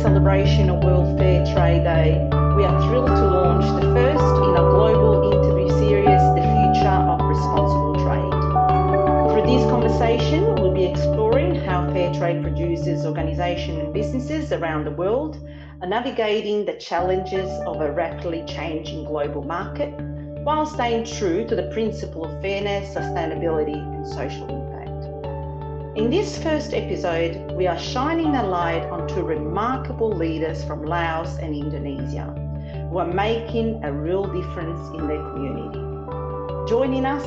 celebration of World Fair Trade Day, we are thrilled to launch the first in a global interview series, The Future of Responsible Trade. Through this conversation, we'll be exploring how fair trade producers, organisations and businesses around the world are navigating the challenges of a rapidly changing global market while staying true to the principle of fairness, sustainability and social impact. In this first episode, we are shining a light on two remarkable leaders from Laos and Indonesia who are making a real difference in their community. Joining us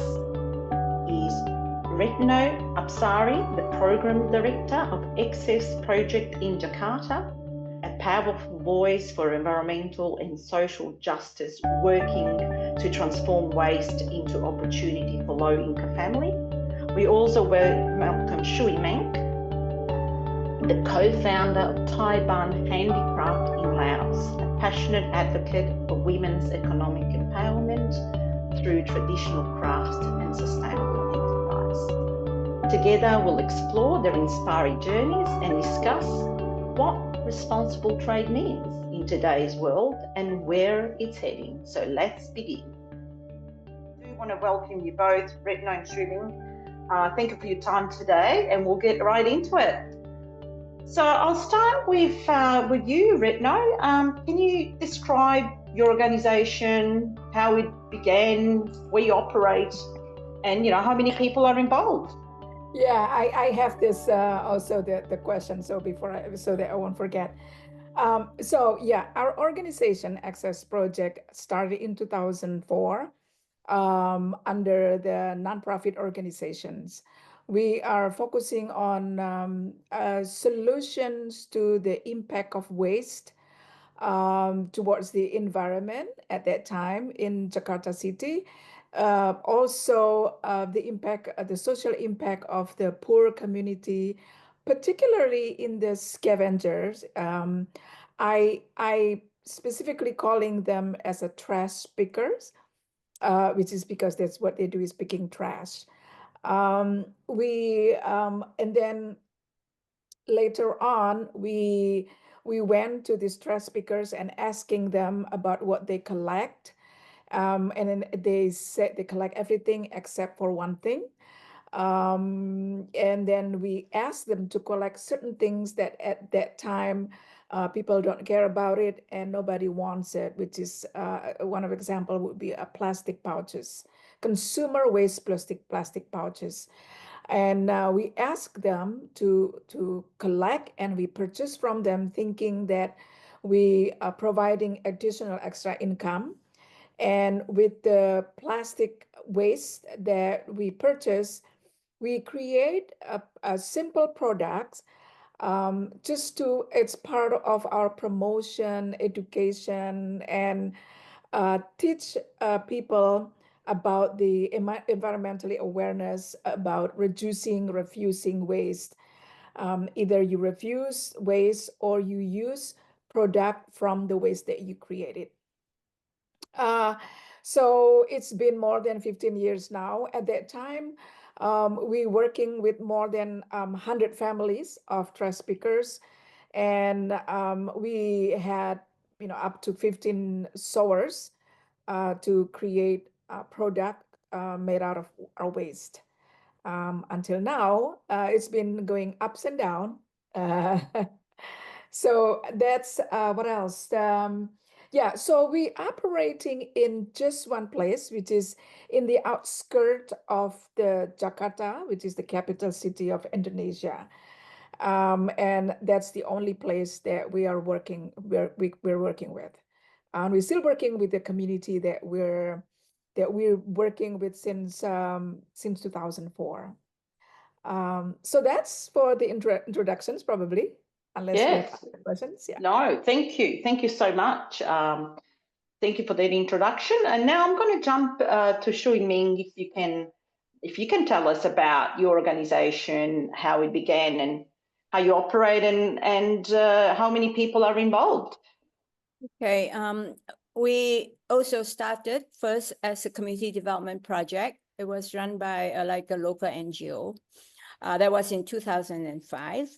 is Retno Hapsari, the Program Director of XSProjek in Jakarta, a powerful voice for environmental and social justice working to transform waste into opportunity for low-income families. We also welcome Shui Meng Ng, the co-founder of Thai Bun Handicraft in Laos, a passionate advocate for women's economic empowerment through traditional crafts and sustainable enterprise. Together, we'll explore their inspiring journeys and discuss what responsible trade means in today's world and where it's heading. So let's begin. I do want to welcome you both, Retno and Shui Meng. Thank you for your time today, and we'll get right into it. So I'll start with you, Retno. Can you describe your organisation, how it began, where you operate, and how many people are involved? Yeah, I have this also the question. So so that I won't forget. So yeah, our organization XSProjek started in 2004. Under the nonprofit organizations. We are focusing on solutions to the impact of waste towards the environment at that time in Jakarta city. Also the social impact of the poor community, particularly in the scavengers. I specifically calling them as a trash pickers. Which is because that's what they do, is picking trash. And then later on, we went to these trash pickers and asking them about what they collect. And then they said they collect everything except for one thing. And then we asked them to collect certain things that at that time people don't care about it and nobody wants it, which is one of example would be plastic pouches, consumer waste plastic pouches. And we ask them to collect, and we purchase from them thinking that we are providing additional extra income. And with the plastic waste that we purchase, we create a simple products it's part of our promotion, education, and teach people about the environmentally awareness about refusing waste. Either you refuse waste or you use product from the waste that you created. So it's been more than 15 years now. At that time, we're working with more than 100 families of trash pickers, and we had up to 15 sewers to create a product made out of our waste. Until now, it's been going ups and down. So that's what else? Yeah, so we operating in just one place, which is in the outskirts of the Jakarta, which is the capital city of Indonesia. And that's the only place that we are working, we're working with. And we're still working with the community that we're working with since 2004. So that's for the introductions, probably. Unless you have other questions. Yeah. No, thank you. Thank you so much. Thank you for that introduction. And now I'm going to jump to Shui Meng, if you can tell us about your organization, how it began and how you operate and how many people are involved. Okay. We also started first as a community development project. It was run by like a local NGO. That was in 2005.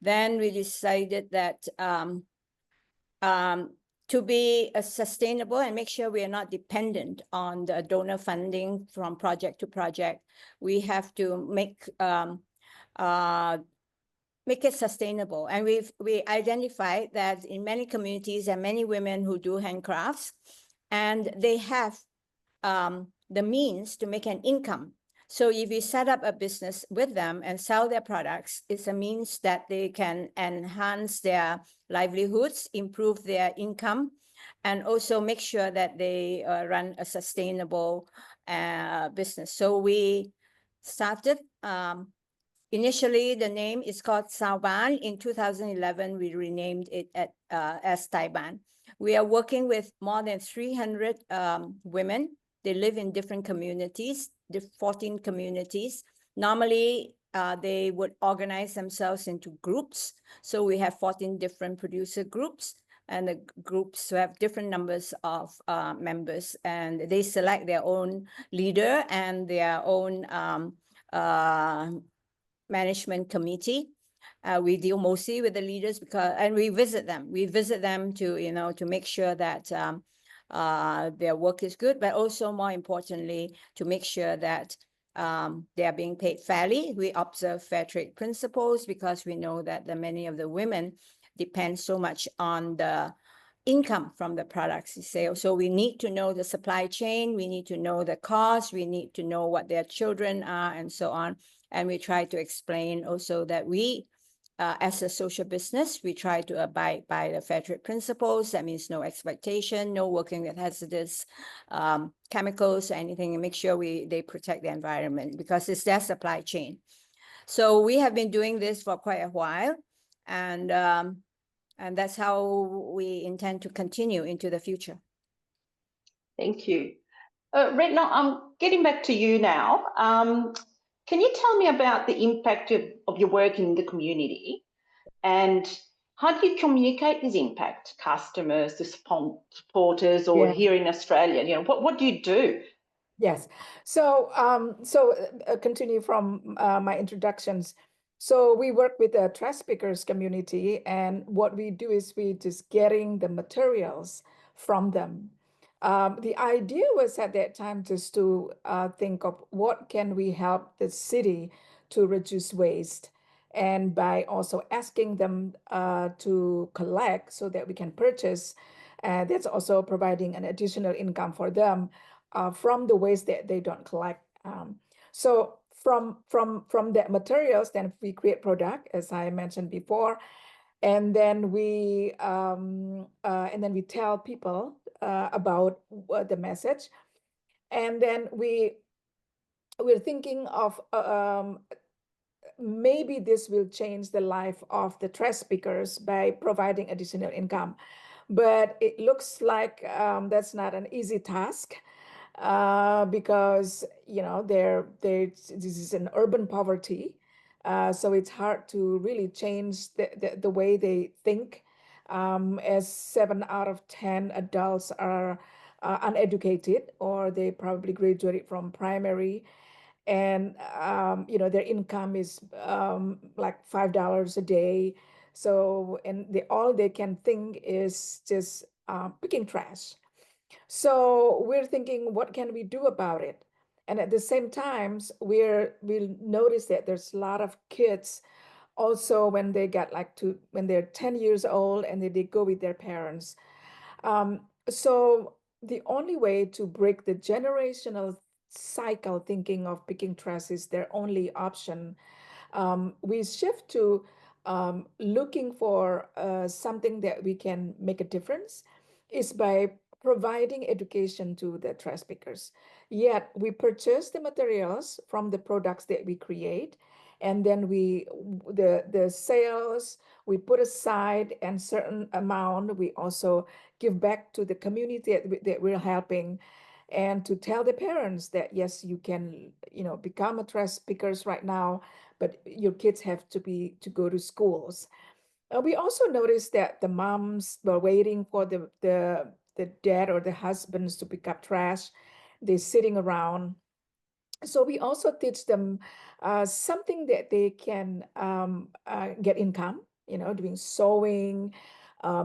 Then we decided that to be sustainable and make sure we are not dependent on the donor funding from project to project, we have to make it sustainable. And we identified that in many communities there are many women who do handcrafts, and they have the means to make an income. So if you set up a business with them and sell their products, it's a means that they can enhance their livelihoods, improve their income, and also make sure that they run a sustainable business. So we started, initially the name is called Sauban. In 2011, we renamed it as Taiban. We are working with more than 300 women. They live in different communities, the 14 communities. Normally, they would organize themselves into groups. So we have 14 different producer groups, and the groups have different numbers of members, and they select their own leader and their own management committee. We deal mostly with the leaders and we visit them. We visit them to, to make sure that their work is good, but also more importantly, to make sure that they are being paid fairly. We observe fair trade principles because we know that many of the women depend so much on the income from the products they sell. So we need to know the supply chain, we need to know the cost, we need to know what their children are, and so on. And we try to explain also that we, as a social business, we try to abide by the fair trade principles. That means no exploitation, no working with hazardous chemicals or anything, and make sure they protect the environment because it's their supply chain. So we have been doing this for quite a while, and that's how we intend to continue into the future. Thank you. Retno, I'm getting back to you now. Can you tell me about the impact of your work in the community, and how do you communicate this impact to customers, to supporters, or here in Australia? What do you do? Yes. So continue from my introductions. So we work with the trash pickers community, and what we do is we just getting the materials from them. The idea was at that time just to think of what can we help the city to reduce waste, and by also asking them to collect so that we can purchase. That's also providing an additional income for them from the waste that they don't collect. So from that materials, then we create product, as I mentioned before, and then we tell people about the message, and then we're thinking of maybe this will change the life of the trash pickers by providing additional income, but it looks like that's not an easy task. Because this is an urban poverty, so it's hard to really change the way they think, as 7 out of 10 adults are uneducated, or they probably graduated from primary, and their income is like $5 a day. So, and all they can think is just picking trash. So we're thinking, what can we do about it? And at the same time, we'll notice that there's a lot of kids also when they get when they're 10 years old and they go with their parents. So the only way to break the generational cycle thinking of picking trash is their only option. We shift to looking for something that we can make a difference is by providing education to the trash pickers. Yet we purchase the materials from the products that we create, and then the sales we put aside, and certain amount we also give back to the community that we're helping, and to tell the parents that yes, you can become a trash pickers right now, but your kids have to go to schools. We also noticed that the moms were waiting for the dad or the husbands to pick up trash. They're sitting around. So we also teach them something that they can get income doing sewing,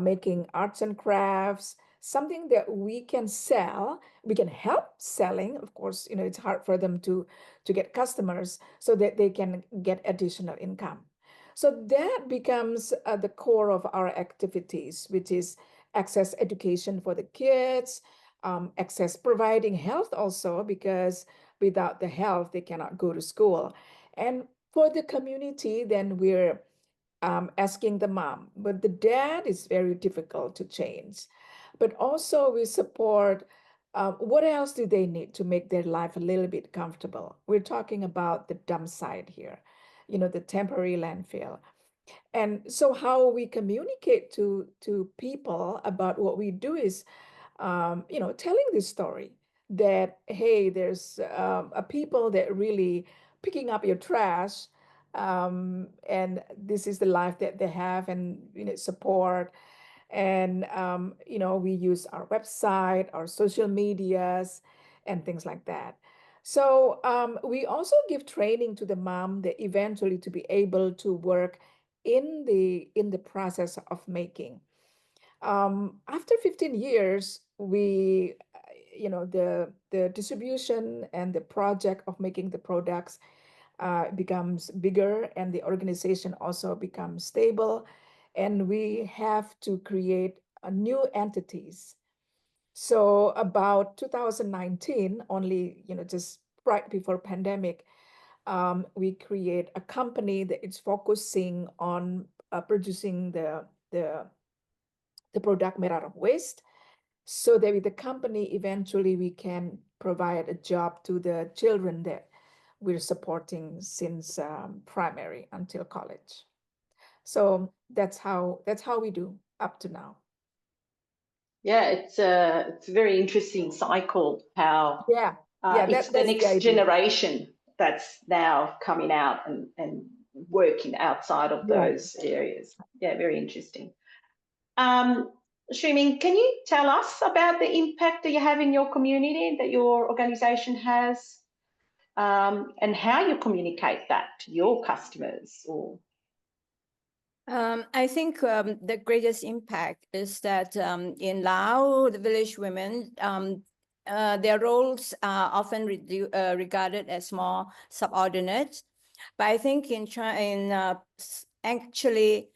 making arts and crafts, something that we can sell, we can help selling. Of course, it's hard for them to get customers so that they can get additional income. So that becomes the core of our activities, which is access education for the kids, access providing health also, because without the health, they cannot go to school. And for the community, then we're asking the mom, but the dad is very difficult to change. But also we support, what else do they need to make their life a little bit comfortable? We're talking about the dump site here, the temporary landfill. And so how we communicate to people about what we do is, telling this story that, hey, there's a people that really picking up your trash, and this is the life that they have, and support. And we use our website, our social medias, and things like that. So we also give training to the mom that eventually to be able to work in the process of making. After 15 years, we, the distribution and the project of making the products becomes bigger, and the organization also becomes stable, and we have to create new entities. So about 2019, only, just right before pandemic, we create a company that is focusing on producing the product made out of waste, so that with the company, eventually we can provide a job to the children that we're supporting since primary until college. So that's how we do up to now. Yeah, it's a very interesting cycle how it's the next generation that's now coming out and working outside of those areas. Yeah, very interesting. Shui Meng, can you tell us about the impact that you have in your community, that your organization has, and how you communicate that to your customers? Or I think the greatest impact is that in Laos, the village women, their roles are often regarded as more subordinate. But I think in actually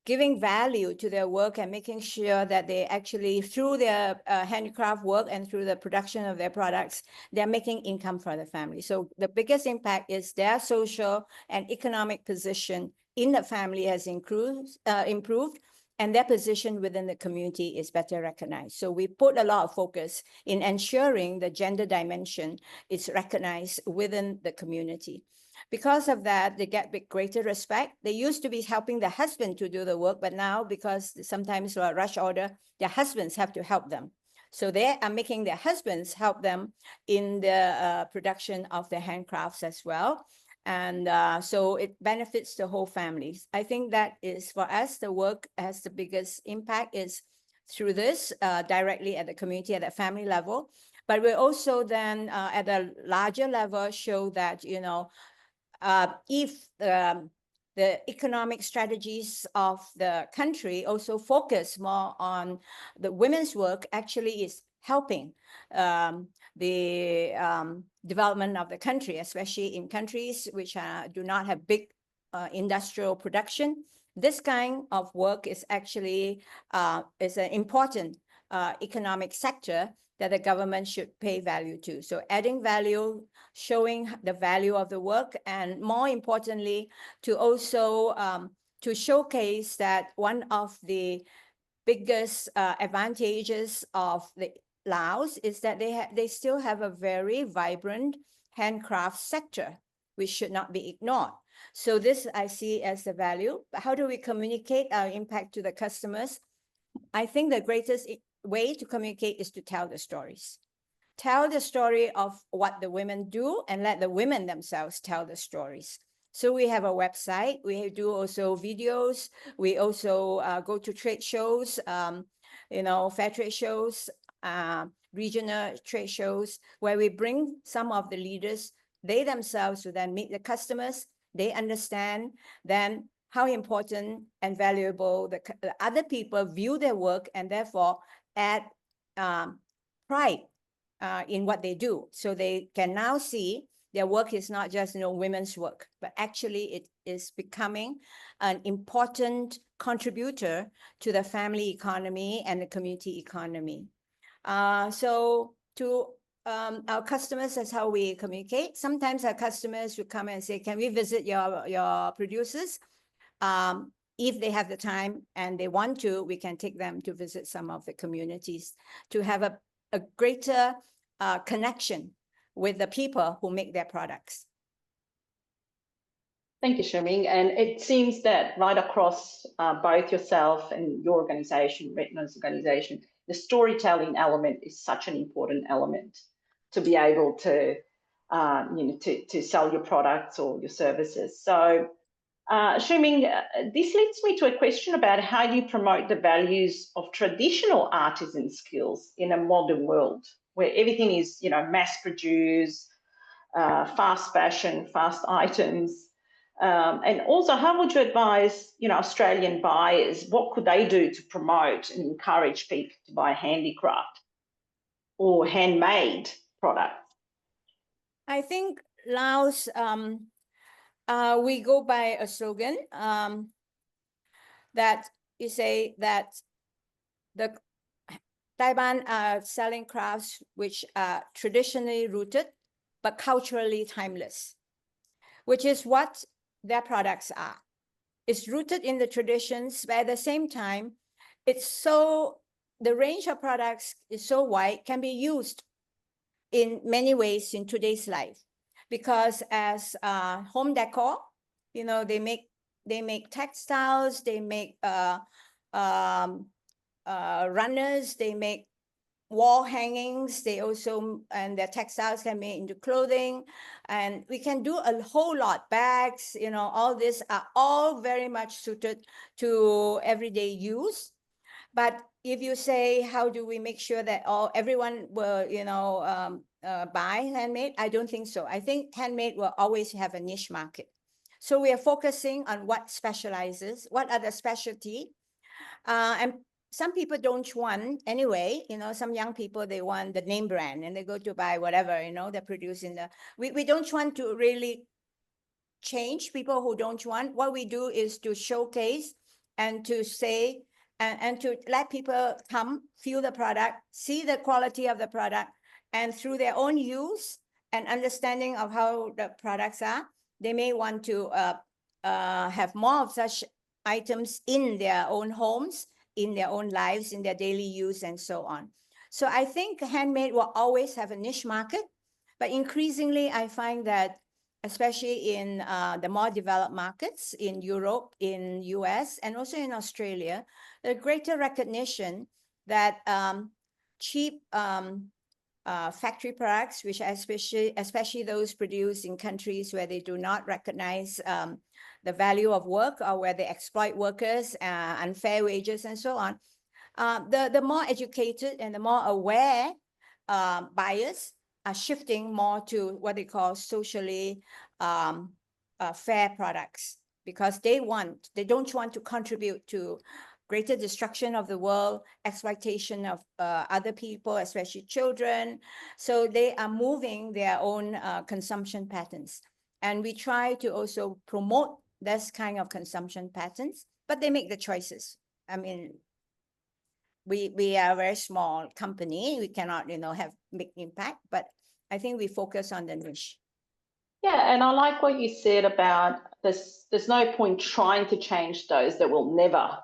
giving value to their work and making sure that they actually, through their handicraft work and through the production of their products, they're making income for the family. So the biggest impact is their social and economic position in the family has improved, and their position within the community is better recognized. So we put a lot of focus in ensuring the gender dimension is recognized within the community. Because of that, they get greater respect. They used to be helping the husband to do the work, but now, because sometimes for a rush order, their husbands have to help them. So they are making their husbands help them in the production of the handcrafts as well. And so it benefits the whole family. I think that is, for us, the work has the biggest impact is through this, directly at the community, at the family level. But we also then, at a larger level, show that, if the economic strategies of the country also focus more on the women's work, actually is helping the development of the country, especially in countries which do not have big industrial production. This kind of work is actually is an important economic sector that the government should pay value to. So adding value, showing the value of the work, and more importantly, to also to showcase that one of the biggest advantages of the Laos is that they still have a very vibrant handcraft sector, which should not be ignored. So this I see as the value. But how do we communicate our impact to the customers? I think the greatest way to communicate is to tell the stories. Tell the story of what the women do and let the women themselves tell the stories. So we have a website, we do also videos, we also go to trade shows, fair trade shows, regional trade shows, where we bring some of the leaders, they themselves will then meet the customers, they understand, then how important and valuable the other people view their work, and therefore add pride in what they do. So they can now see their work is not just women's work, but actually it is becoming an important contributor to the family economy and the community economy. So to our customers, that's how we communicate. Sometimes our customers will come and say, can we visit your producers? If they have the time and they want to, we can take them to visit some of the communities to have a greater connection with the people who make their products. Thank you, Shui Meng. And it seems that right across both yourself and your organization, Retno's organization, the storytelling element is such an important element to be able to, to sell your products or your services. So, Shui Meng, this leads me to a question about how you promote the values of traditional artisan skills in a modern world where everything is, mass-produced, fast fashion, fast items. And also, how would you advise, Australian buyers, what could they do to promote and encourage people to buy handicraft or handmade products? I think Laos, we go by a slogan that you say that the Taiwan are selling crafts which are traditionally rooted but culturally timeless, which is what their products are. It's rooted in the traditions, but at the same time, the range of products is so wide, can be used in many ways in today's life. Because as home decor, they make textiles, they make runners, they make wall hangings, and their textiles can be made into clothing, and we can do a whole lot, bags, all this are all very much suited to everyday use. But if you say, how do we make sure that everyone will, buy handmade? I don't think so. I think handmade will always have a niche market. So we are focusing on what specializes, what are the specialty, and some people don't want anyway, some young people, they want the name brand and they go to buy whatever, they're producing we don't want to really change people who don't want. What we do is to showcase and to say, and to let people come, feel the product, see the quality of the product, and through their own use and understanding of how the products are, they may want to have more of such items in their own homes, in their own lives, in their daily use, and so on. So I think handmade will always have a niche market, but increasingly I find that, especially in the more developed markets, in Europe, in US, and also in Australia, the greater recognition that cheap factory products, which are especially those produced in countries where they do not recognize the value of work, or where they exploit workers, unfair wages, and so on, the more educated and the more aware buyers are shifting more to what they call socially fair products, because they don't want to contribute to greater destruction of the world, exploitation of other people, especially children. So they are moving their own consumption patterns. And we try to also promote this kind of consumption patterns, but they make the choices. I mean, we are a very small company. We cannot, have big impact, but I think we focus on the niche. Yeah, and I like what you said about there's no point trying to change those that will never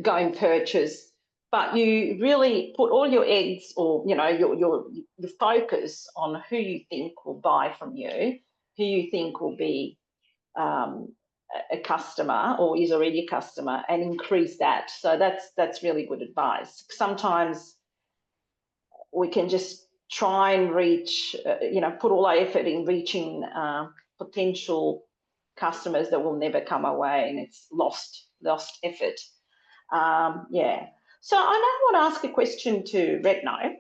go and purchase, but you really put all your eggs, or your focus on who you think will buy from you, who you think will be a customer or is already a customer, and increase that. So that's really good advice. Sometimes we can just try and reach, put all our effort in reaching potential customers that will never come our way, and it's lost effort. Yeah. So I now want to ask a question to Retno.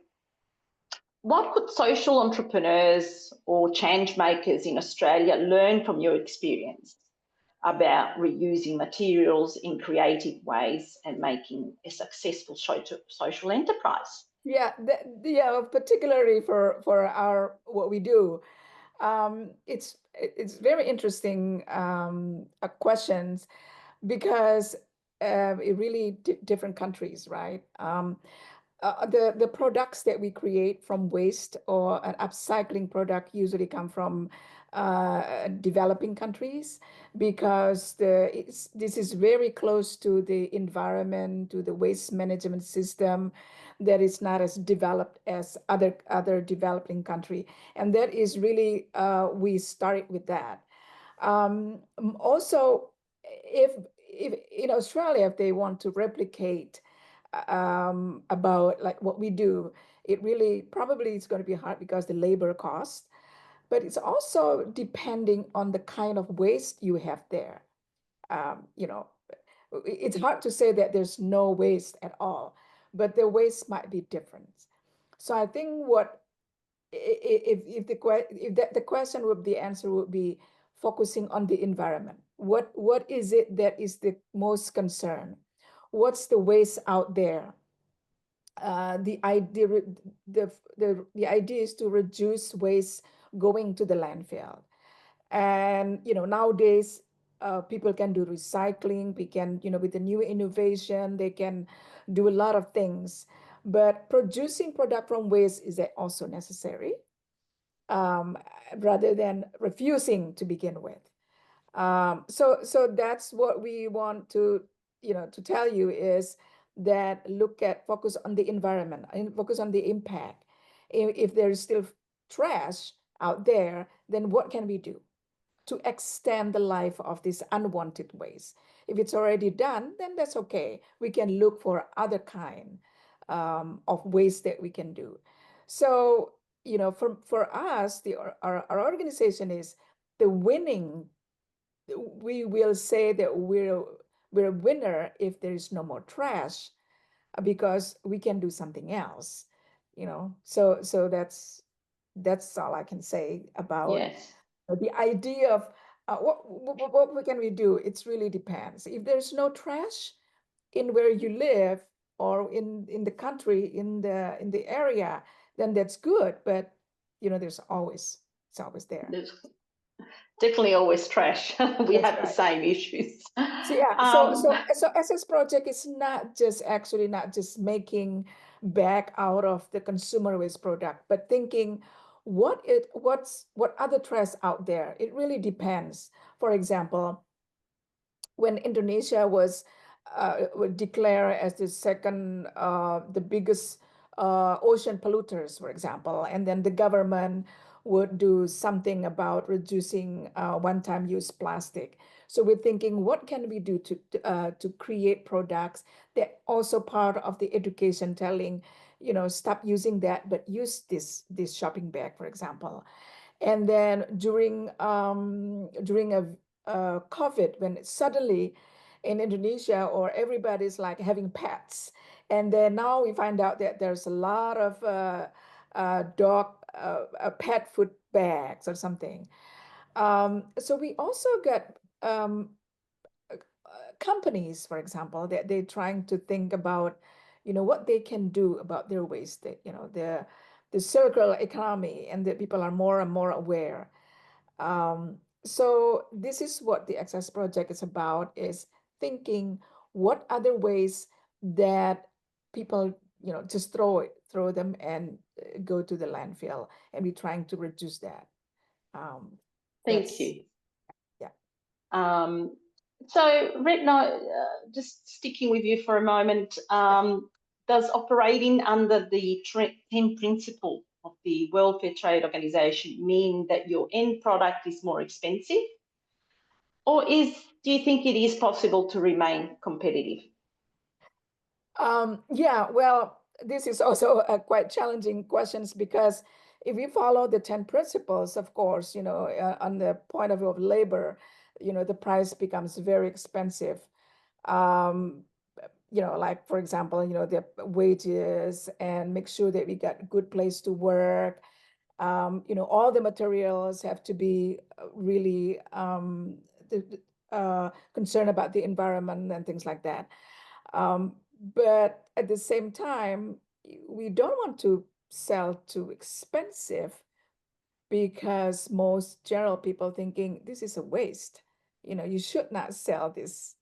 What could social entrepreneurs or change makers in Australia learn from your experience? about reusing materials in creative ways and making a successful social enterprise. Yeah, yeah, particularly for our what we do, it's very interesting questions because it really different countries, right? The products that we create from waste or an upcycling product usually come from developing countries because this is very close to the environment, to the waste management system that is not as developed as other developing country. And that is really, we started with that. Also, if in Australia, if they want to replicate about like what we do, it really probably is going to be hard because the labor cost, but it's also depending on the kind of waste you have there. You know, it's hard to say that there's no waste at all, but the waste might be different. So I think what if the question would, the answer would be focusing on the environment. What is it that is the most concern? What's the waste out there? The idea is to reduce waste going to the landfill. And nowadays people can do recycling. We can, with the new innovation, they can do a lot of things. But producing product from waste is also necessary, rather than refusing to begin with. So that's what we want to tell you is that focus on the environment and focus on the impact. If there is still trash out there, then what can we do to extend the life of this unwanted waste? If it's already done, then that's okay. We can look for other kind of waste that we can do. So, for us, our organization is the winning. We will say that we're a winner if there is no more trash, because we can do something else. So that's all I can say about Yes. the idea of what can we do. It really depends. If there's no trash in where you live or in the country, in the area, then that's good. But it's always there. There's definitely always trash. We That's have the right. same issues. So yeah, so XSProjek is not just making back out of the consumer waste product, but thinking what other trash out there. It really depends. For example, when Indonesia was declared as the second, the biggest ocean polluters, for example, and then the government would do something about reducing one-time use plastic. So we're thinking, what can we do to create products that also part of the education, telling, stop using that, but use this shopping bag, for example. And then during a COVID, when suddenly in Indonesia, or everybody's like having pets, and then now we find out that there's a lot of dog pet food bags or something. So we also got companies, for example, that they're trying to think about, what they can do about their waste, the circular economy, and that people are more and more aware. So this is what the XSProjek is about, is thinking what other ways that people, just throw them and go to the landfill, and we're trying to reduce that. Thank you. Yeah. So Retno, just sticking with you for a moment, does operating under the 10 principle of the World Fair Trade Organization mean that your end product is more expensive? Or do you think it is possible to remain competitive? Yeah, well, this is also a quite challenging questions, because if we follow the 10 principles, of course, on the point of view of labor, the price becomes very expensive. Like, for example, the wages, and make sure that we got good place to work. All the materials have to be really concern about the environment and things like that. But at the same time, we don't want to sell too expensive because most general people thinking this is a waste. You should not sell this.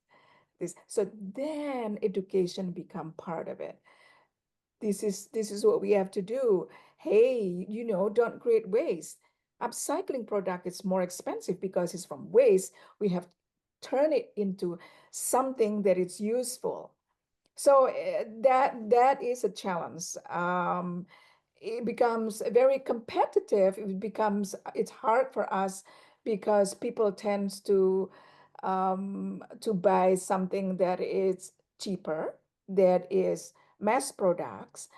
So then education become part of it. This is what we have to do. Hey, don't create waste. Upcycling product is more expensive because it's from waste. We have to turn it into something that is useful. So that is a challenge. It becomes very competitive. It's hard for us because people tend to buy something that is cheaper, that is mass products,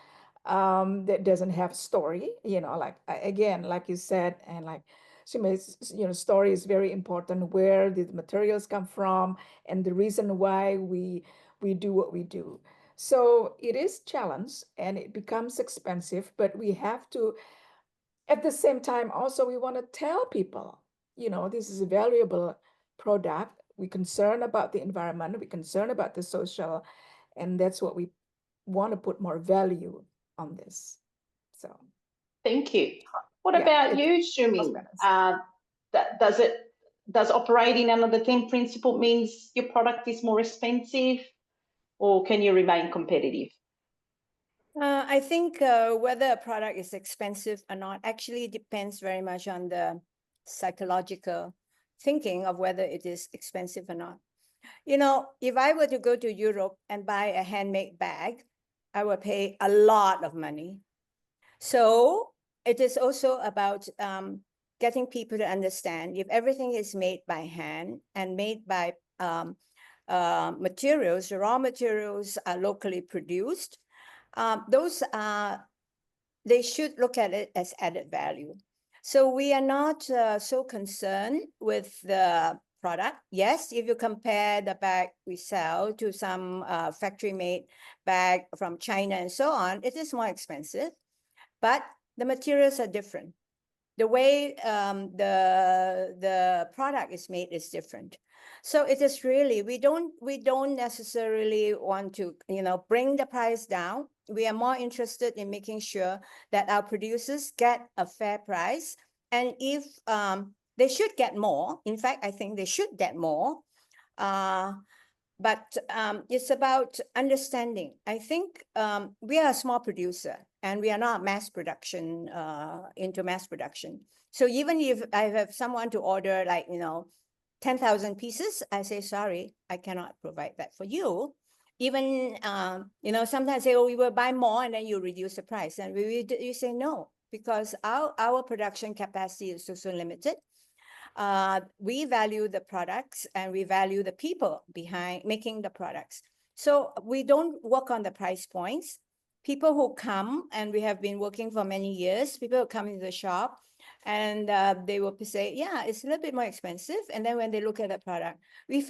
that doesn't have story. Like again, like you said, and like story is very important. Where did the materials come from, and the reason why we do what we do. So it is challenge and it becomes expensive, but we have to, at the same time, also we want to tell people, this is a valuable product. We're concerned about the environment, we're concerned about the social, and that's what we want to put more value on this. So thank you. What about you, Shui Meng? Does operating under the 10 principle means your product is more expensive, or can you remain competitive? I think whether a product is expensive or not actually depends very much on the psychological thinking of whether it is expensive or not. If I were to go to Europe and buy a handmade bag, I would pay a lot of money. So it is also about getting people to understand if everything is made by hand and made by materials, the raw materials are locally produced, they should look at it as added value. So we are not so concerned with the product. Yes, if you compare the bag we sell to some factory-made bag from China and so on, it is more expensive, but the materials are different. The way the product is made is different. So it is really, we don't necessarily want to, bring the price down. We are more interested in making sure that our producers get a fair price. And if they should get more, in fact, I think they should get more. But it's about understanding. I think we are a small producer and we are not mass production, into mass production. So even if I have someone to order 10,000 pieces, I say, sorry, I cannot provide that for you. Even, sometimes say, oh, we will buy more and then you reduce the price. And you say no, because our production capacity is also limited. We value the products and we value the people behind making the products. So we don't work on the price points. People who come, and we have been working for many years, people who come into the shop and they will say, yeah, it's a little bit more expensive. And then when they look at the product, we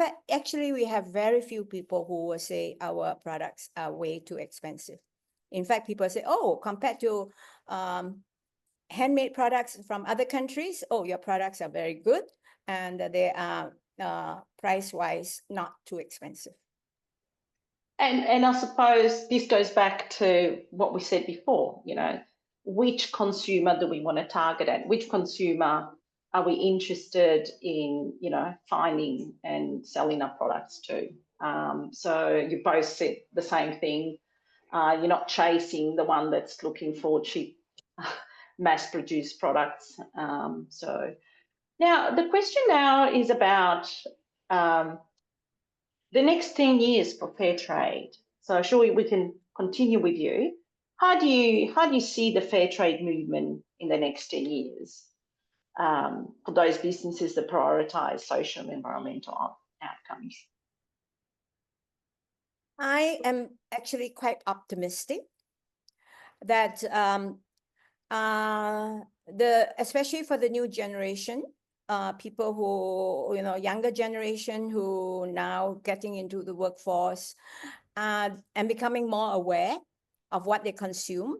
have very few people who will say our products are way too expensive. In fact, people say, oh, compared to handmade products from other countries, oh, your products are very good and they are price-wise not too expensive. And I suppose this goes back to what we said before, which consumer do we want to target at? Which consumer are we interested in, finding and selling our products to? So you both said the same thing. You're not chasing the one that's looking for cheap mass-produced products. So now the question now is about the next 10 years for fair trade. So surely we can continue with you. How do you see the fair trade movement in the next 10 years for those businesses that prioritize social and environmental outcomes? I am actually quite optimistic that especially for the new generation, people who, younger generation who now getting into the workforce and becoming more aware of what they consume.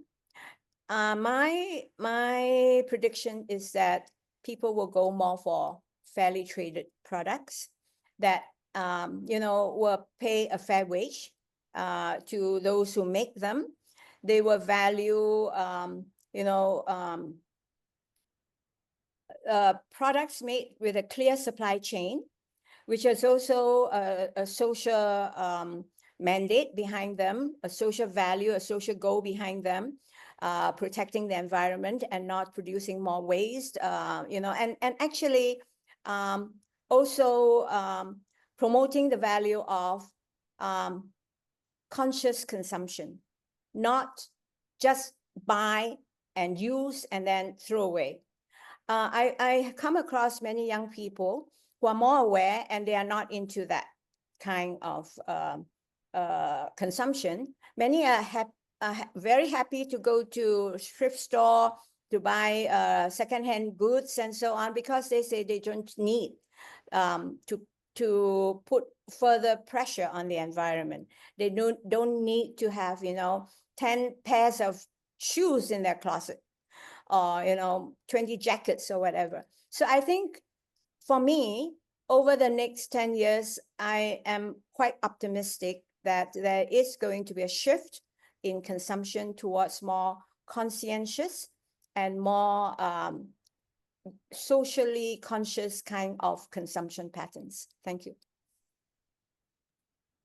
My prediction is that people will go more for fairly traded products, that, will pay a fair wage to those who make them. They will value, products made with a clear supply chain, which is also a social mandate behind them, a social value, a social goal behind them, protecting the environment and not producing more waste, and actually also promoting the value of conscious consumption, not just buy and use and then throw away. I come across many young people who are more aware and they are not into that kind of consumption. Many are very happy to go to thrift store to buy secondhand goods and so on, because they say they don't need to put further pressure on the environment. They don't need to have 10 pairs of shoes in their closet, or 20 jackets or whatever. So I think for me, over the next 10 years, I am quite optimistic that there is going to be a shift in consumption towards more conscientious and more socially conscious kind of consumption patterns. Thank you.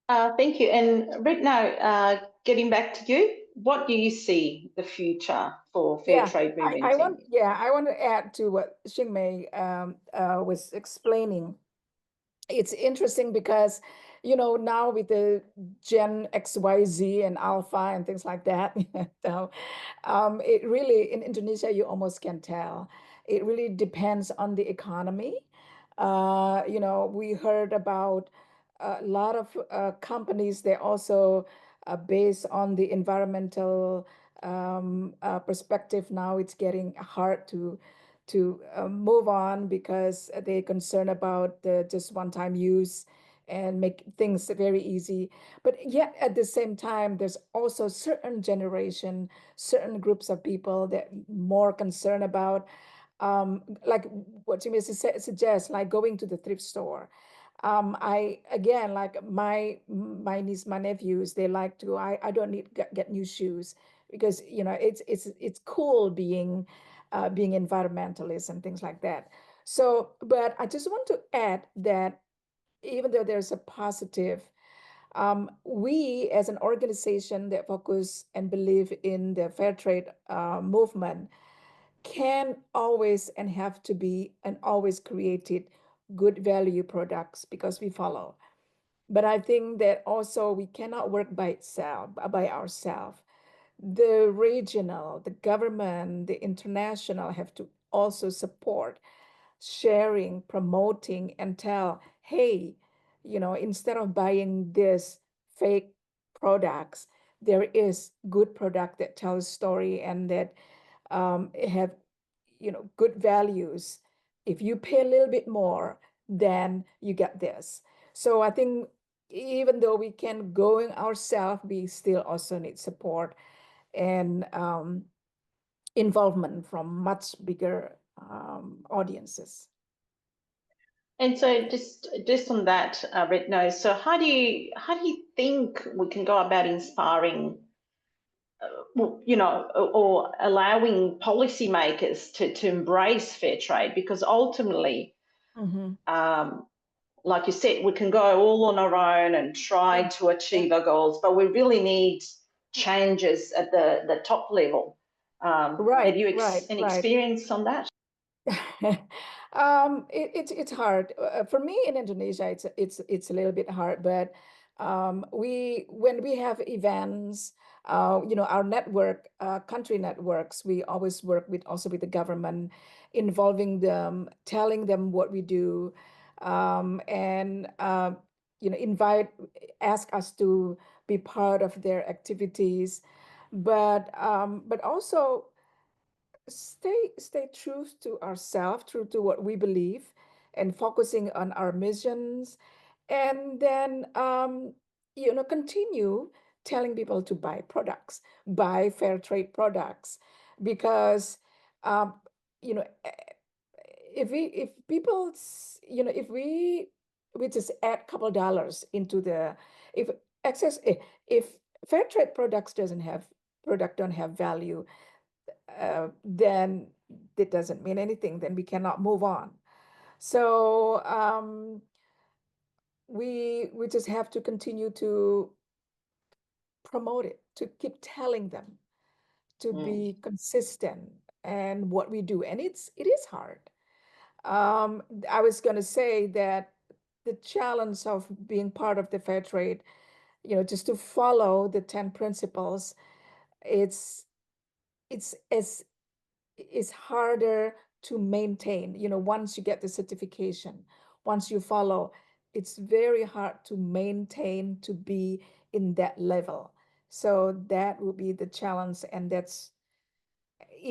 Thank you. And Retno, getting back to you, what do you see the future for fair trade movement? I want to add to what Xingmei was explaining. It's interesting because, now with the Gen XYZ and Alpha and things like that, so it really, in Indonesia, you almost can tell. It really depends on the economy. We heard about a lot of companies, they also based on the environmental perspective. Now it's getting hard to move on because they're concerned about the just one-time use and make things very easy. But yet at the same time, there's also certain generation, certain groups of people that more concerned about, like what you suggest, like going to the thrift store. I again, like my niece, my nephews, they like to. I don't need get new shoes because it's cool being environmentalist and things like that. So, but I just want to add that even though there's a positive, we as an organization that focus and believe in the fair trade movement can always and have to be and always created good value products because we follow. But I think that also we cannot work by ourselves. The regional, the government, the international have to also support sharing, promoting, and tell, hey, instead of buying this fake products, there is good product that tells story and that have, good values. If you pay a little bit more, then you get this. So I think even though we can go in ourselves, we still also need support and involvement from much bigger audiences. And so just on that, Retno, so how do you think we can go about inspiring, or allowing policymakers to embrace fair trade? Because ultimately, like you said, we can go all on our own and try to achieve our goals, but we really need changes at the top level. Have you any experience on that? It's hard for me in Indonesia. It's a little bit hard, but when we have events, our network, country networks, we always work with the government, involving them, telling them what we do, and ask us to be part of their activities, but also stay true to ourselves, true to what we believe, and focusing on our missions, and then continue telling people to buy products, buy fair trade products, because if people, if we we just add a couple of dollars into the, if if fair trade products don't have value, then it doesn't mean anything, then we cannot move on. So we just have to continue to promote it, to keep telling them, to be consistent and what we do. And it is hard. I was going to say that the challenge of being part of the fair trade, just to follow the 10 principles, it's as it's harder to maintain. Once you get the certification, once you follow, it's very hard to maintain, to be in that level. So that will be the challenge, and that's,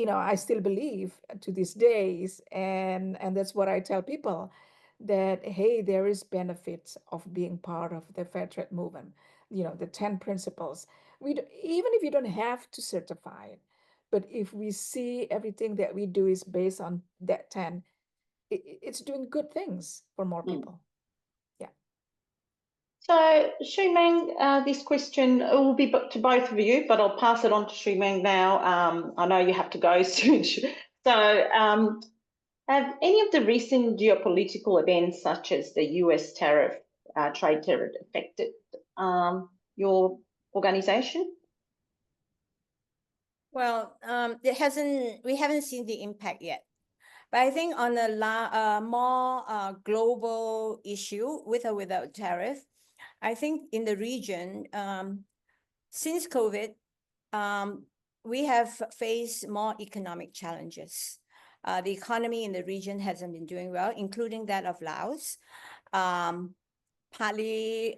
I still believe to these days, and that's what I tell people, that hey, there is benefits of being part of the fair trade movement. The 10 principles. Even if you don't have to certify it, but if we see everything that we do is based on that 10, it's doing good things for more people. Yeah. So, Shui Meng, this question will be to both of you, but I'll pass it on to Shui Meng now. I know you have to go soon. So, have any of the recent geopolitical events, such as the US tariff, trade tariff, affected your organization? Well, we haven't seen the impact yet. But I think on a more global issue, with or without tariff, I think in the region, since COVID, we have faced more economic challenges. The economy in the region hasn't been doing well, including that of Laos. Partly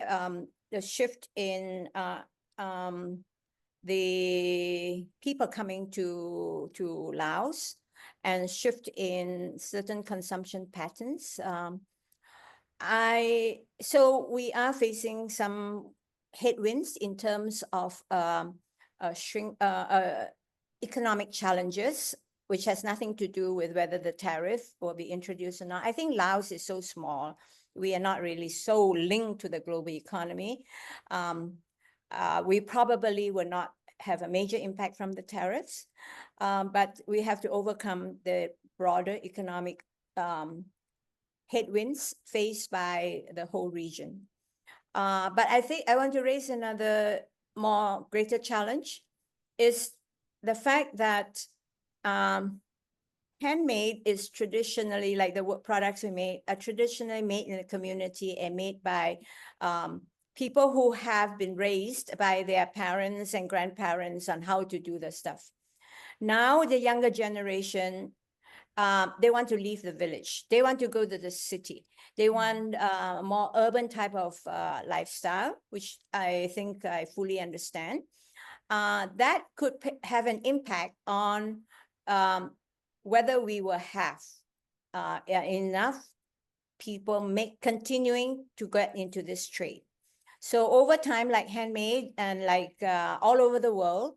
the shift in the people coming to Laos, and shift in certain consumption patterns. So we are facing some headwinds in terms of economic challenges, which has nothing to do with whether the tariff will be introduced or not. I think Laos is so small. We are not really so linked to the global economy. We probably will not have a major impact from the tariffs, but we have to overcome the broader economic headwinds faced by the whole region. But I think I want to raise another more greater challenge, is the fact that handmade is traditionally, like the products we made are traditionally made in the community and made by people who have been raised by their parents and grandparents on how to do the stuff. Now the younger generation, they want to leave the village. They want to go to the city. They want a more urban type of lifestyle, which I think I fully understand. That could have an impact on whether we will have enough people continuing to get into this trade. So over time, like handmade and like all over the world,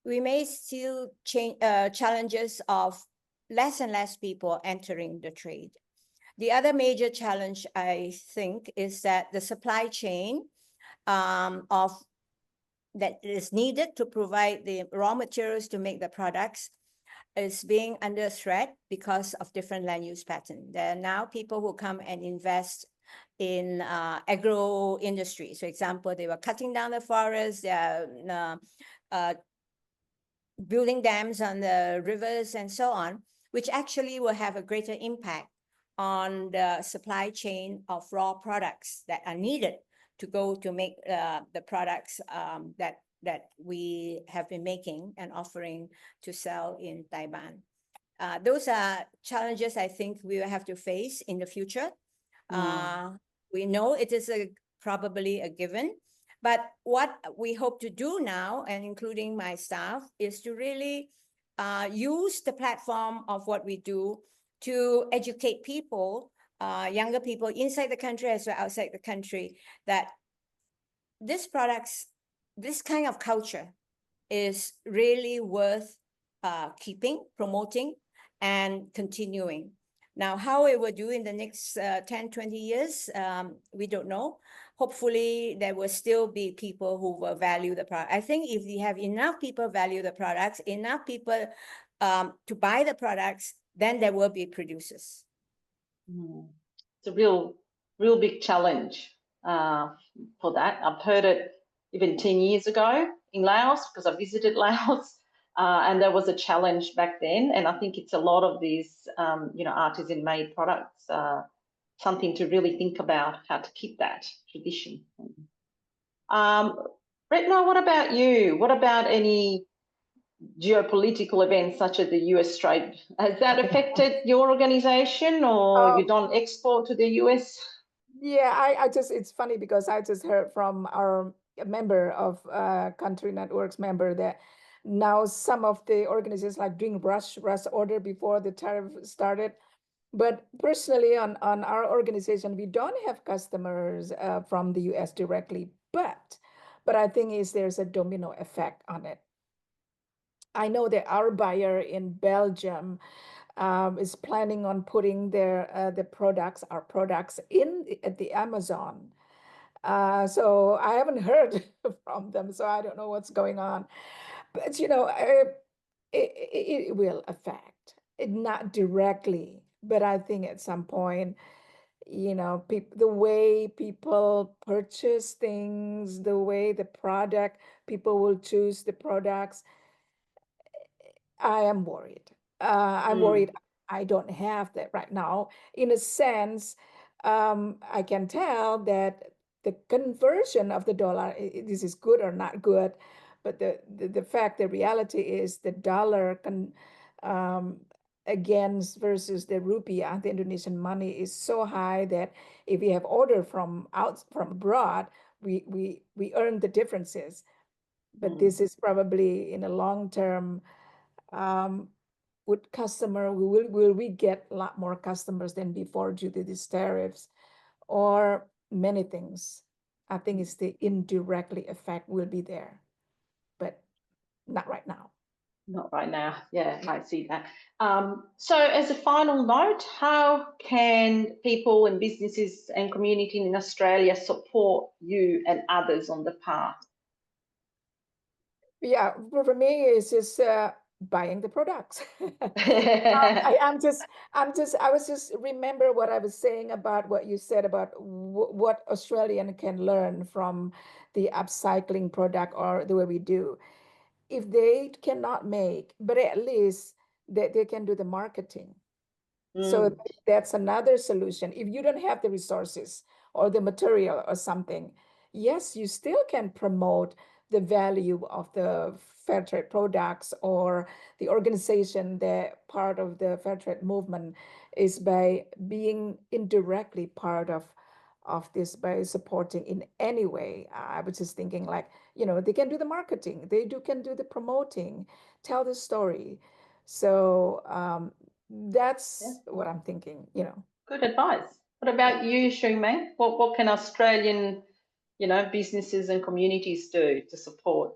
we may still challenges of less and less people entering the trade. The other major challenge, I think, is that the supply chain that is needed to provide the raw materials to make the products is being under threat because of different land use patterns. There are now people who come and invest in agro industry. For example, they were cutting down the forest, they are building dams on the rivers and so on, which actually will have a greater impact on the supply chain of raw products that are needed to go to make the products that we have been making and offering to sell in Taiwan. Those are challenges I think we will have to face in the future. We know it is probably a given, but what we hope to do now, and including my staff, is to really use the platform of what we do to educate people, younger people inside the country as well outside the country, that these products, this kind of culture is really worth keeping, promoting, and continuing. Now, how it will do in the next 10, 20 years, we don't know. Hopefully, there will still be people who will value the product. I think if we have enough people value the products, enough people to buy the products, then there will be producers. It's a real big challenge for that. I've heard it even 10 years ago in Laos, because I visited Laos, and there was a challenge back then. And I think it's a lot of these, artisan-made products, something to really think about how to keep that tradition. Retno, what about you? What about any geopolitical events such as the US trade? Has that affected your organization, or you don't export to the US? Yeah, it's funny because I just heard from our member of Country Networks member that now some of the organizations like doing rush order before the tariff started. But personally, on our organization, we don't have customers from the US directly, but I think there's a domino effect on it. I know that our buyer in Belgium is planning on putting their our products at the Amazon. So I haven't heard from them, so I don't know what's going on. But it will affect it, not directly, but I think at some point, the way people purchase things, the way people will choose the products. I am worried. I'm worried I don't have that right now. In a sense, I can tell that the conversion of the dollar, this is good or not good, but the reality is the dollar against versus the rupiah, the Indonesian money, is so high that if we have order from abroad, we earn the differences. But this is probably in a long term. Will we get a lot more customers than before due to these tariffs, or many things? I think it's the indirectly effect will be there, but not right now. Not right now. Yeah, I see that. So as a final note, how can people and businesses and community in Australia support you and others on the path? Yeah, for me, it's just buying the products. I was just remember what I was saying about what you said about what Australian can learn from the upcycling product or the way we do. If they cannot make, but at least they can do the marketing. So that's another solution. If you don't have the resources or the material or something, yes, you still can promote the value of the fair trade products or the organization that part of the fair trade movement is by being indirectly part of this by supporting in any way. I was just thinking like, they can do the marketing, can do the promoting, tell the story. So that's what I'm thinking, Good advice. What about you, Shui Meng? What can Australian, businesses and communities do to support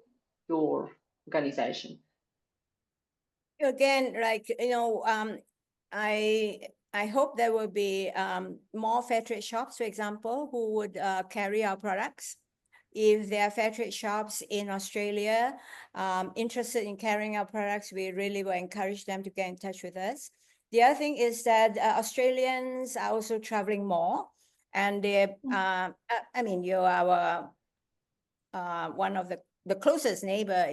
your organization? Again, I hope there will be more fair trade shops, for example, who would carry our products. If there are fair trade shops in Australia interested in carrying our products, we really will encourage them to get in touch with us. The other thing is that Australians are also traveling more, and you're our one of the closest neighbor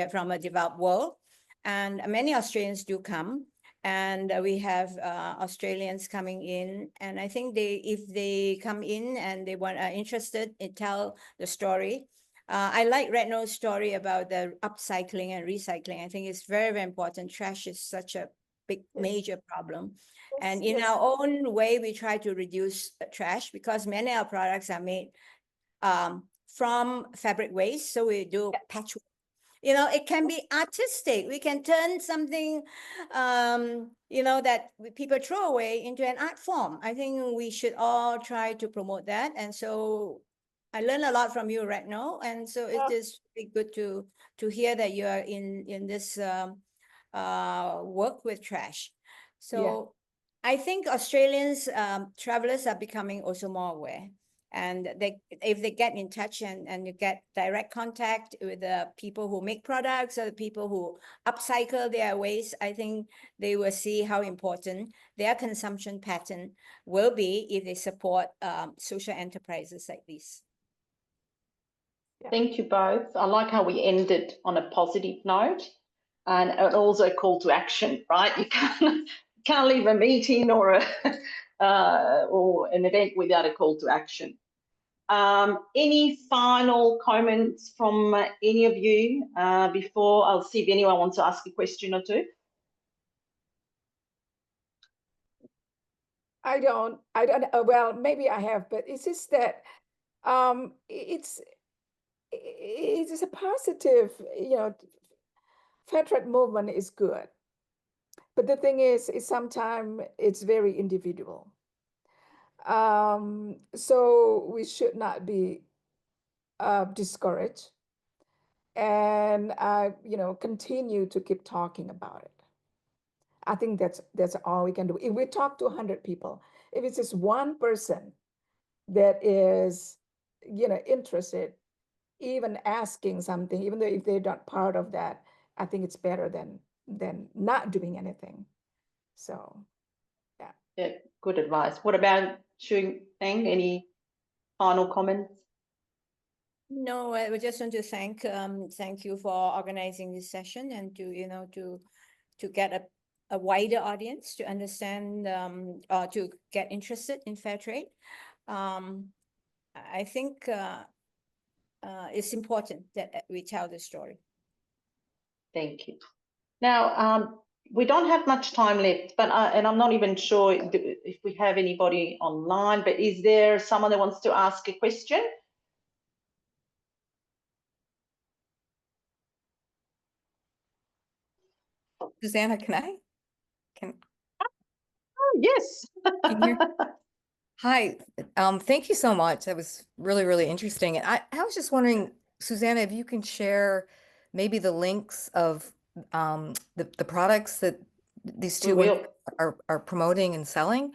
from a developed world, and many Australians do come. And we have Australians coming in, and I think if they come in and they are interested in tell the story. I like Retno's story about the upcycling and recycling. I think it's very, very important. Trash is such a big, major problem. And in our own way, we try to reduce trash because many of our products are made from fabric waste. So we do patchwork. It can be artistic. We can turn something, that people throw away into an art form. I think we should all try to promote that. And so I learned a lot from you, Retno. And so it is really good to hear that you are in this work with trash. So I think Australians, travelers are becoming also more aware. And if they get in touch and you get direct contact with the people who make products or the people who upcycle their waste, I think they will see how important their consumption pattern will be if they support social enterprises like this. Thank you both. I like how we ended on a positive note, and also a call to action, right? You can't leave a meeting or an event without a call to action. Any final comments from any of you before I'll see if anyone wants to ask a question or two? I don't, well, maybe I have, but it's just that it's a positive, fair trade movement is good. But the thing is sometimes it's very individual. So we should not be discouraged, and continue to keep talking about it. I think that's all we can do. If we talk to 100 people, if it's just one person that is, interested, even asking something, even though if they're not part of that, I think it's better than not doing anything. So, yeah. Yeah, good advice. What about Shui Meng? Any final comments? No, I would just want to thank you for organizing this session and to get a wider audience to understand or to get interested in fair trade. I think it's important that we tell the story. Thank you. Now, we don't have much time left, but and I'm not even sure if we have anybody online, but is there someone that wants to ask a question? Susanna, can I? Oh, yes. Can you hear? Hi, thank you so much. That was really, really interesting. And I was just wondering, Susanna, if you can share maybe the links of the products that these two women are promoting and selling.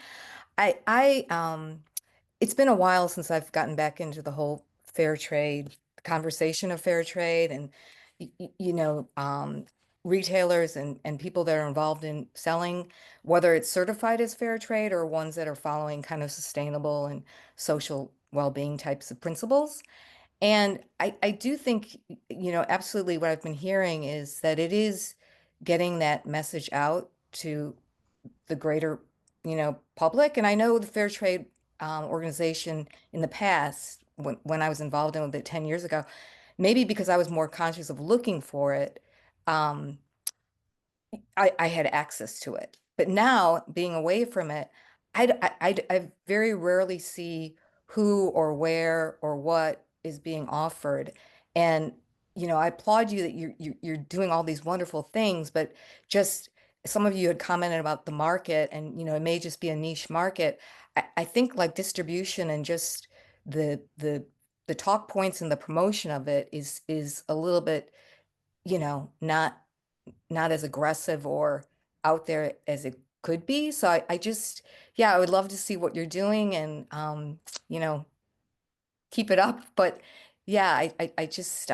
It's been a while since I've gotten back into the whole fair trade conversation of fair trade, and retailers and people that are involved in selling, whether it's certified as fair trade or ones that are following kind of sustainable and social well-being types of principles. And I do think, absolutely what I've been hearing is that it is getting that message out to the greater, public. And I know the fair trade organization in the past, when I was involved in it 10 years ago, maybe because I was more conscious of looking for it, I had access to it. But now, being away from it, I very rarely see who or where or what is being offered. And I applaud you that you're doing all these wonderful things, but just some of you had commented about the market, and it may just be a niche market. I think like distribution and just the talk points and the promotion of it is a little bit, not as aggressive or out there as it could be. So I just, yeah, I would love to see what you're doing, and keep it up. But yeah, I just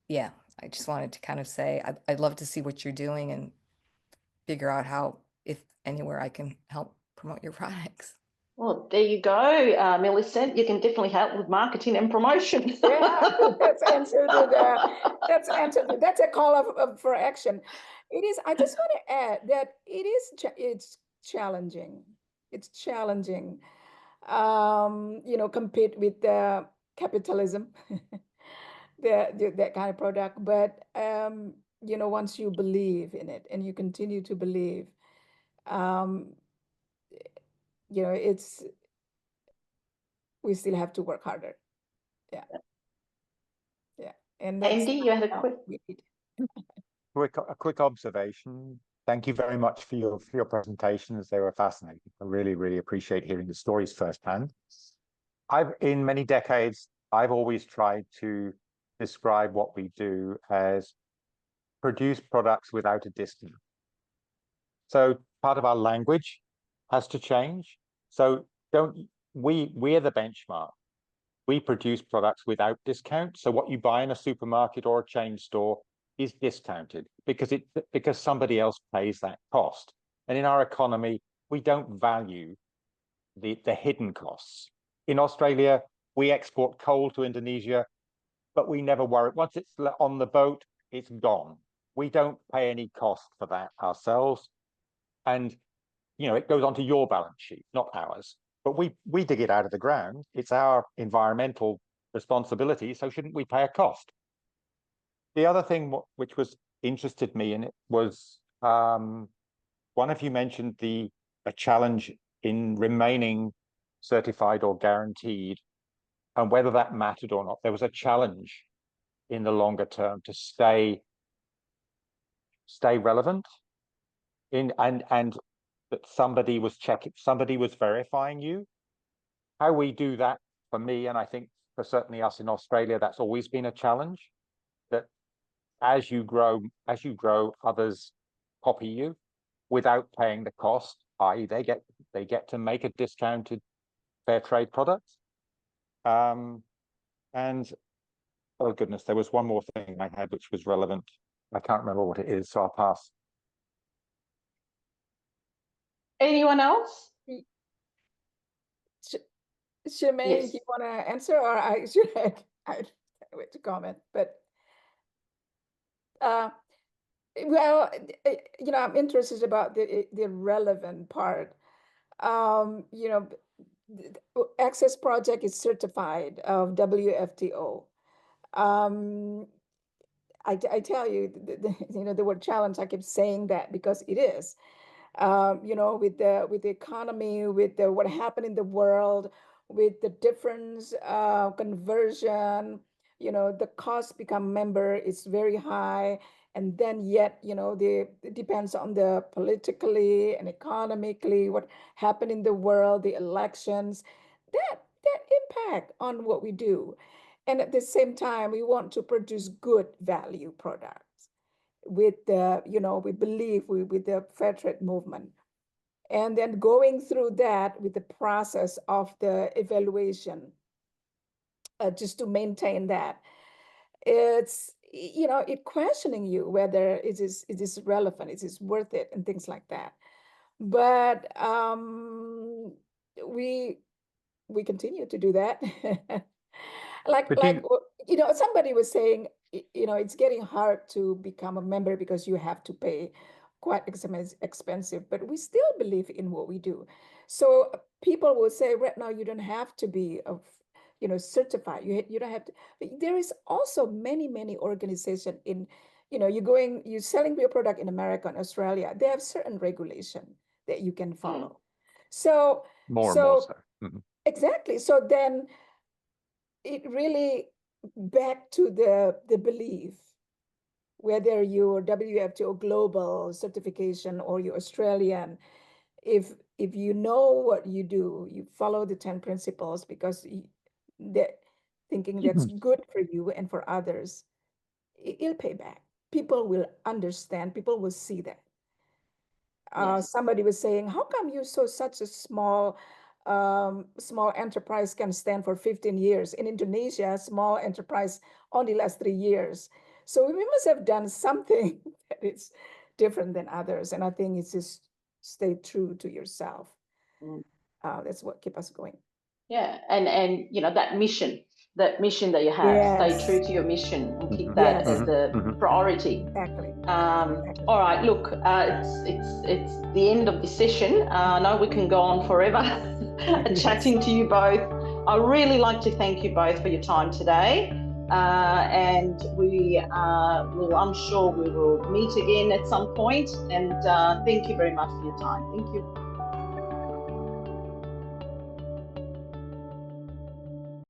yeah, I just wanted to kind of say I'd love to see what you're doing and figure out how, if anywhere, I can help promote your products. Well, there you go, Millicent. You can definitely help with marketing and promotion. Yeah, that's answered that. That's a call for action. It is. I just want to add that it's challenging. It's challenging. Compete with the capitalism, that kind of product. But once you believe in it and you continue to believe, we still have to work harder. Yeah. Yeah. And that's Andy, you had a quick observation. Thank you very much for your presentations. They were fascinating. I really, really appreciate hearing the stories firsthand. In many decades, I've always tried to describe what we do as produce products without a discount. So part of our language has to change. So we're the benchmark. We produce products without discount. So what you buy in a supermarket or a chain store is discounted because somebody else pays that cost. And in our economy, we don't value the hidden costs. In Australia, we export coal to Indonesia, but we never worry. Once it's on the boat, it's gone. We don't pay any cost for that ourselves. And, it goes onto your balance sheet, not ours. But we dig it out of the ground. It's our environmental responsibility. So shouldn't we pay a cost? The other thing which interested me in it was one of you mentioned a challenge in remaining certified or guaranteed, and whether that mattered or not. There was a challenge in the longer term to stay relevant and that somebody was verifying you. How we do that, for me, and I think for certainly us in Australia, that's always been a challenge, that as you grow, others copy you without paying the cost, i.e. they get to make a discounted fair trade product. And oh goodness, there was one more thing I had which was relevant. I can't remember what it is, so I'll pass. Anyone else? Shui Meng, Yes. do you want to answer, or I should wait to comment? But well, I'm interested about the relevant part. XSProjek is certified of WFTO. I tell you, the word challenge, I keep saying that because it is. With the economy, with what happened in the world, with the difference conversion, the cost become member is very high, and then yet it depends on the politically and economically what happened in the world, the elections, that impact on what we do, and at the same time we want to produce good value products with the, we believe with the fair trade movement. And then going through that with the process of the evaluation, just to maintain that, it's, it questioning you whether it is relevant, it is worth it, and things like that. But we continue to do that. Somebody was saying, it's getting hard to become a member because you have to pay quite expensive, but we still believe in what we do. So people will say, right now, you don't have to be certified. You don't have to. But there is also many organizations in, you're selling your product in America and Australia. They have certain regulation that you can follow. So more and more so. Mm-hmm. Exactly. So then it really back to the belief, whether you're WFTO global certification or you're Australian, if you know what you do, you follow the 10 principles because that thinking that's good for you and for others, it'll pay back. People will understand. People will see that. Yes. Somebody was saying, how come you're such a small enterprise can stand for 15 years? In Indonesia, small enterprise only lasts 3 years. So we must have done something that is different than others. And I think it's just stay true to yourself. That's what keeps us going. Yeah, and that mission that you have, yes. Stay true to your mission and keep that as the priority. Exactly. All right, look, it's the end of the session. I know we can go on forever chatting to you both. I really like to thank you both for your time today, and I'm sure we will meet again at some point. And thank you very much for your time. Thank you.